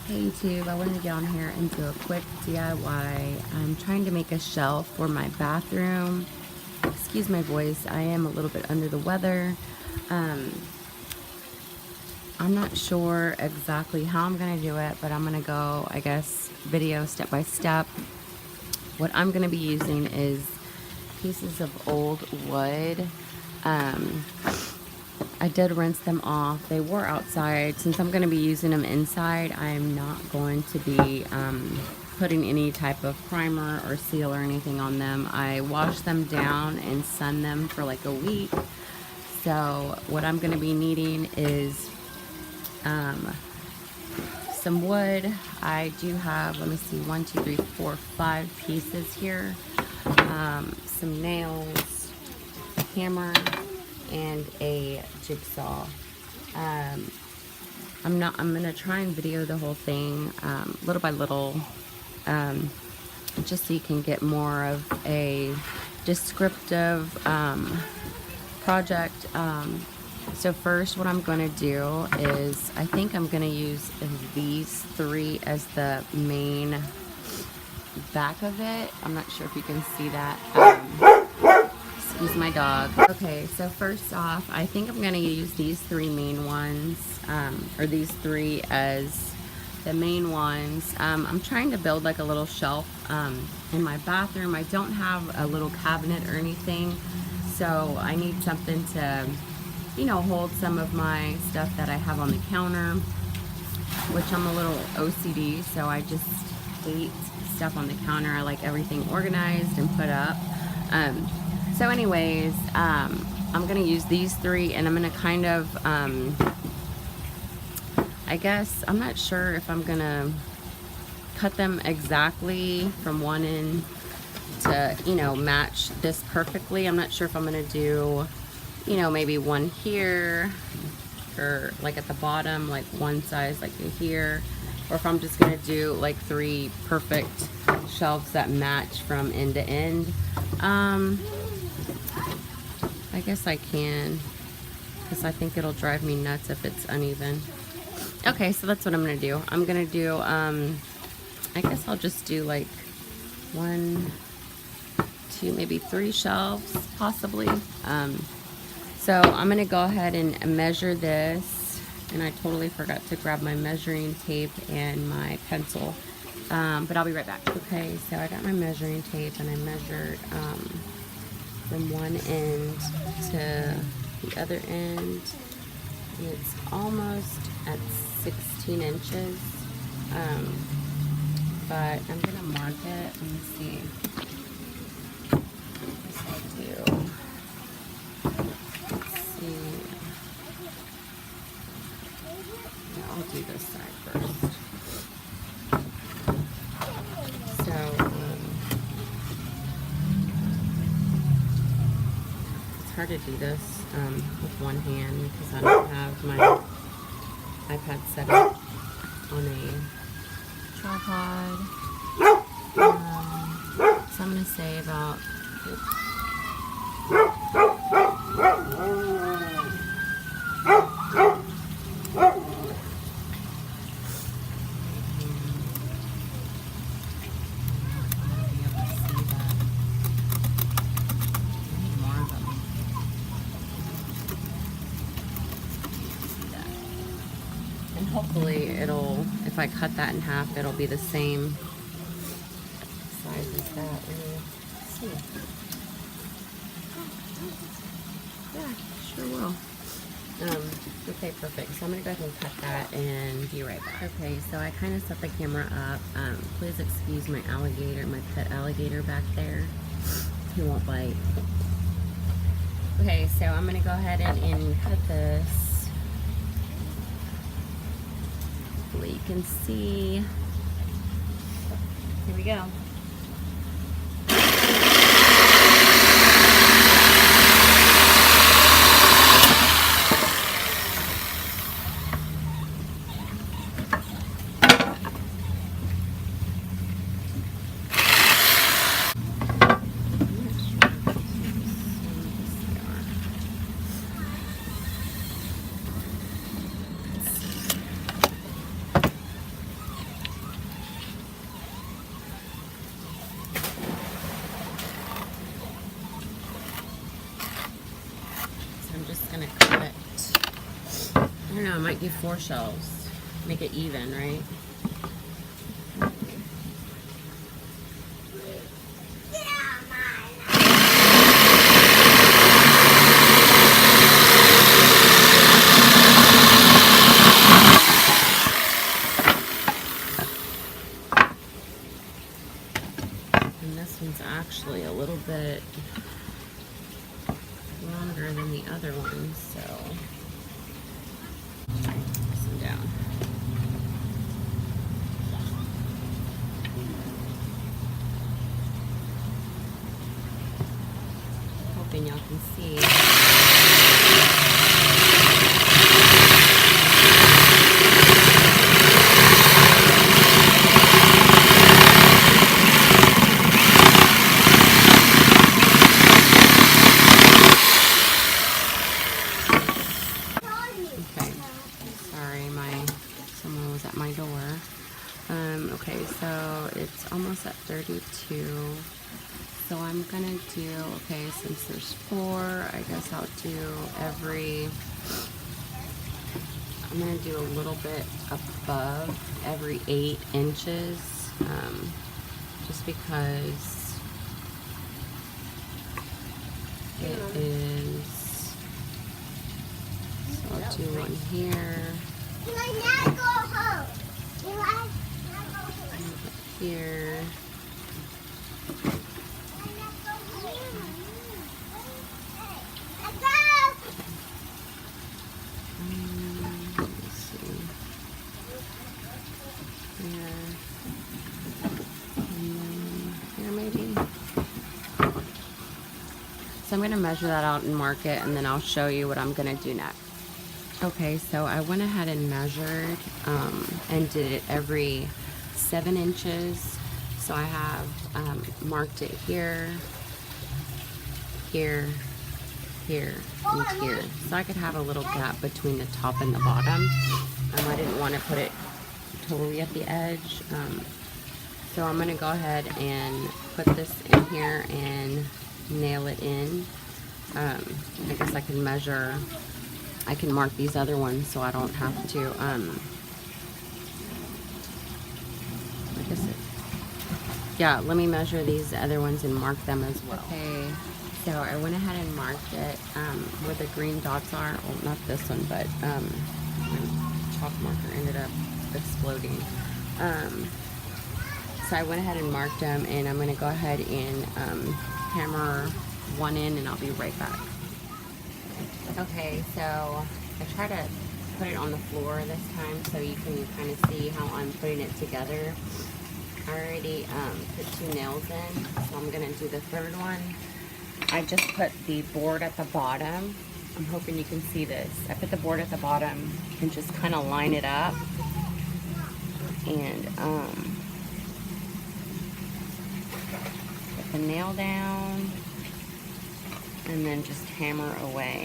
Hey YouTube, I wanted to get on here and do a quick DIY. I'm trying to make a shelf for my bathroom. Excuse my voice, I am a little bit under the weather. I'm not sure exactly how I'm going to do it, but I'm going to go, I guess, video step by step. What I'm going to be using is pieces of old wood. I did rinse them off. They were outside. Since I'm going to be using them inside, I'm not going to be putting any type of primer or seal or anything on them. I washed them down and sunned them for like a week. So what I'm going to be needing is some wood. I do have, let me see, 1, 2, 3, 4, 5 pieces here. Some nails, a hammer, and a jigsaw. I'm gonna try and video the whole thing little by little, just so you can get more of a descriptive project. So first, what I'm gonna do is, I think I'm gonna use these 3 as the main back of it. I'm not sure if you can see that. Excuse my dog. Okay, so first off, I think I'm going to use these 3 main ones, or these 3 as the main ones. I'm trying to build like a little shelf in my bathroom. I don't have a little cabinet or anything, so I need something to, you know, hold some of my stuff that I have on the counter, which I'm a little OCD, so I just hate stuff on the counter. I like everything organized and put up. So anyways, I'm going to use these 3, and I'm going to kind of, I guess, I'm not sure if I'm going to cut them exactly from one end to, you know, match this perfectly. I'm not sure if I'm going to do, you know, maybe one here, or like at the bottom, like one size like here, or if I'm just going to do like 3 perfect shelves that match from end to end. I guess I can, because I think it'll drive me nuts if it's uneven. Okay, so that's what I'm going to do. I'm going to do, I guess I'll just do like 1, 2, maybe 3 shelves, possibly. So I'm going to go ahead and measure this, and I totally forgot to grab my measuring tape and my pencil, but I'll be right back. Okay, so I got my measuring tape, and I measured, from one end to the other end, and it's almost at 16 inches, but I'm gonna mark it. Let me see. Yes, I do. Let's see. Yeah, I'll do this side first. So hard to do this with one hand because I don't have my iPad set up on a tripod. So I'm going to say about, and hopefully it'll, if I cut that in half, it'll be the same size as that. Let's see. Yeah, sure will. Okay, perfect. So I'm going to go ahead and cut that and be right back. Okay, so I kind of set the camera up. Please excuse my alligator, my pet alligator back there. He won't bite. Okay, so I'm going to go ahead and cut this. Hopefully you can see. Here we go. don't know, I might do 4 shelves. Make it even, right? And this one's actually a little bit longer than the other one, so this one down. Hoping y'all can see. Someone was at my door. Okay, so it's almost at 32. So I'm gonna do, okay, since there's 4, I guess I'll do I'm gonna do a little bit above every 8 inches, just because it is, so I'll do one here. Here. Let's see. Here maybe. So I'm going to measure that out and mark it, and then I'll show you what I'm going to do next. Okay, so I went ahead and measured and did it every 7 inches. So I have marked it here, here, here, and here. So I could have a little gap between the top and the bottom. I didn't want to put it totally at the edge. So I'm going to go ahead and put this in here and nail it in. I guess I can measure, I can mark these other ones so I don't have to, yeah, let me measure these other ones and mark them as well. Okay, so I went ahead and marked it where the green dots are. Well, not this one, but my chalk marker ended up exploding. So I went ahead and marked them, and I'm going to go ahead and hammer one in, and I'll be right back. Okay, so I try to put it on the floor this time so you can kind of see how I'm putting it together. I already put 2 nails in, so I'm going to do the 3rd one. I just put the board at the bottom. I'm hoping you can see this. I put the board at the bottom and just kind of line it up. And put the nail down and then just hammer away.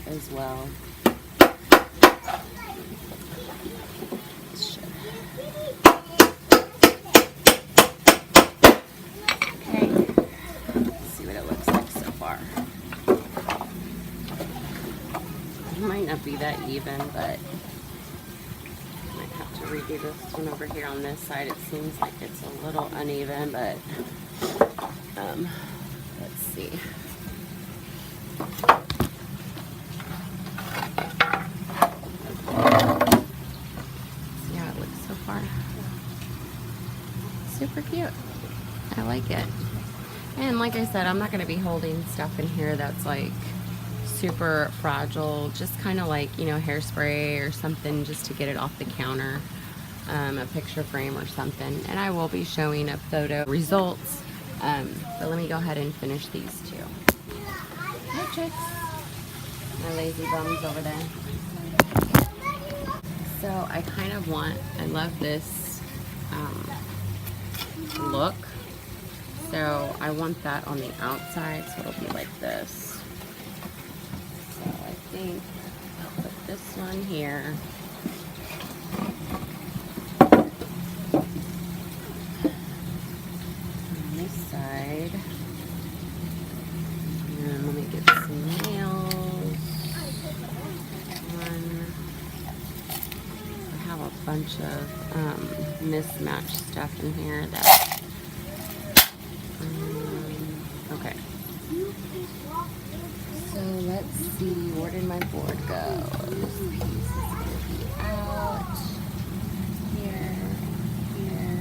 as well. Okay, let's see what it looks like so far. It might not be that even, but I might have to redo this one over here on this side. It seems like it's a little uneven, but let's see. See how it looks so far. Super cute. I like it. And like I said, I'm not going to be holding stuff in here that's like super fragile, just kind of like, you know, hairspray or something just to get it off the counter, a picture frame or something. And I will be showing a photo results, but let me go ahead and finish these two. Hi, chicks. My lazy bums over there. So I kind of I love this look. So I want that on the outside, so it'll be like this. So I think I'll put this one here. On this side. And let me get some nails. I have a bunch of mismatched stuff in here that okay. So let's see, where did my board go? This piece is going to be out here, here.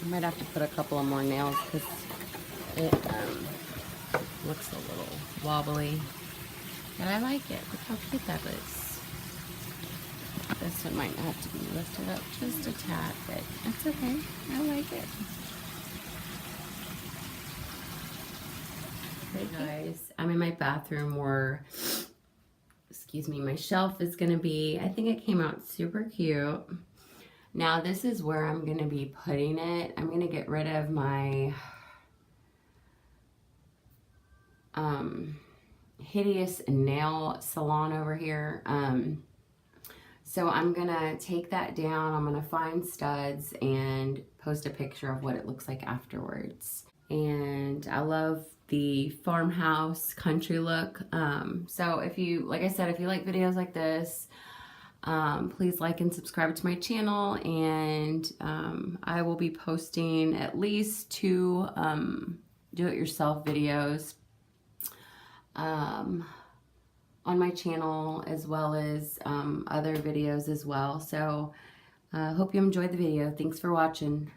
I might have to put a couple of more nails because it looks a little wobbly, but I like it. Look how cute that is. This one might have to be lifted up just a tad, but that's okay. I like it. Hey guys, I'm in my bathroom where, excuse me, my shelf is going to be, I think it came out super cute. Now this is where I'm going to be putting it. I'm going to get rid of my hideous nail salon over here. So I'm going to take that down. I'm going to find studs and post a picture of what it looks like afterwards. And I love the farmhouse country look. So if you, like I said, if you like videos like this, please like and subscribe to my channel, and I will be posting at least 2 do-it-yourself videos on my channel, as well as other videos as well. So hope you enjoyed the video. Thanks for watching.